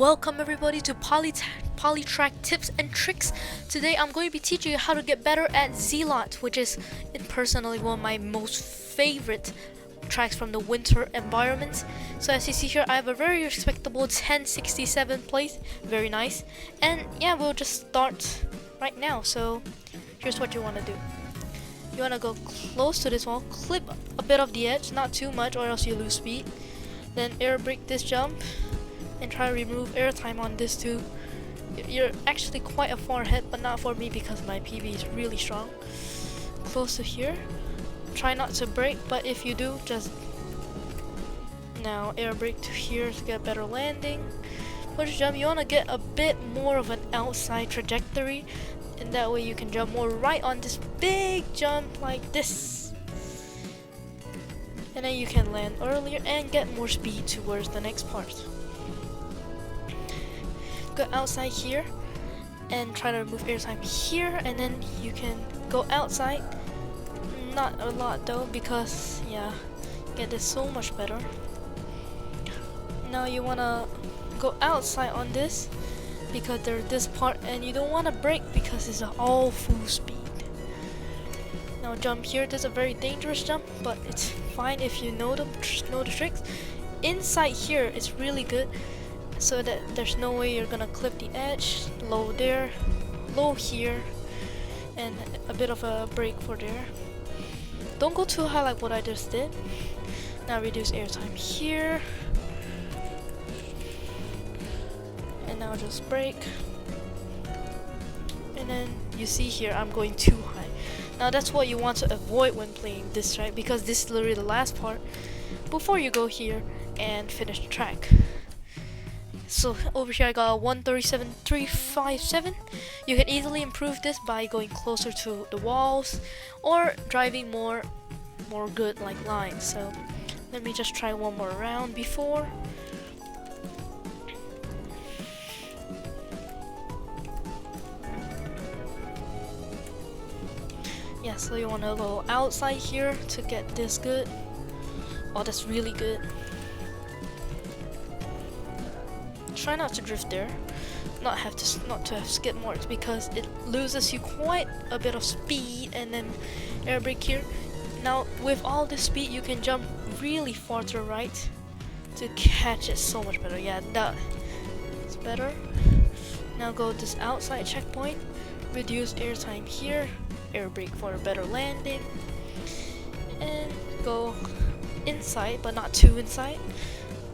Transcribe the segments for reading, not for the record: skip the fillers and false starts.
welcome everybody to Polytrack tips and tricks. Today I'm going to be teaching you how to get better at Zealot, which is personally one of my most favorite tracks from the winter environments. So as you see here, I have a very respectable 1067 place, very nice. And yeah, we'll just start right now. So here's what you want to do. You want to go close to this wall, clip a bit of the edge, not too much or else you lose speed. Then air brake this jump and try to remove airtime on this too. You're actually quite a far ahead, but not for me because my PB is really strong. Close to here. Try not to brake, but if you do, just now air brake to here to get better landing. Push jump, you want to get a bit more of an outside trajectory, and that way you can jump more right on this big jump like this. And then you can land earlier and get more speed towards the next part. Go outside here and try to remove airtime here, and then you can go outside. Not a lot though, because yeah, get this so much better. Now you wanna go outside on this because there's this part, and you don't wanna brake because it's all full speed. Now jump here. This is a very dangerous jump, but it's fine if you know the tricks. Inside here it's really good, so that there's no way you're gonna clip the edge. Low there, low here, and a bit of a brake for there. Don't go too high like what I just did. Now reduce airtime here, and now just brake. And then you see here I'm going too high. Now that's what you want to avoid when playing this track, because this is literally the last part before you go here and finish the track. So over here I got a 137.357. You can easily improve this by going closer to the walls or driving more good like lines. So let me just try one more round before. Yeah, so you want to go outside here to get this good. Oh, that's really good. Try not to drift there, not to have skid marks, because it loses you quite a bit of speed. And then air brake here. Now with all this speed you can jump really far to the right to catch it so much better. Yeah, that's better. Now go this outside checkpoint, reduce airtime here, air brake for a better landing, and go inside but not too inside.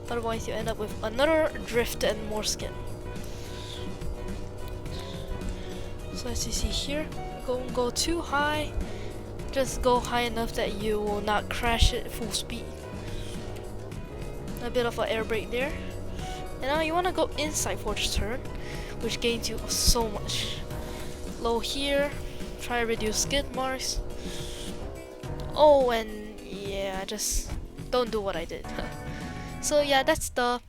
Otherwise you end up with another drift and more skid. So as you see here, don't go too high, just go high enough that you will not crash it full speed. A bit of an air brake there. And now you want to go inside for this turn, which gains you so much. Low here, try to reduce skid marks. Oh, and yeah, just don't do what I did. So yeah, that's the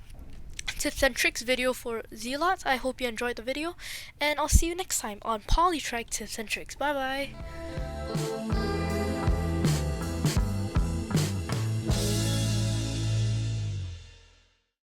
tips and tricks video for Zealot. I hope you enjoyed the video, and I'll see you next time on Polytrack tips and tricks. Bye bye.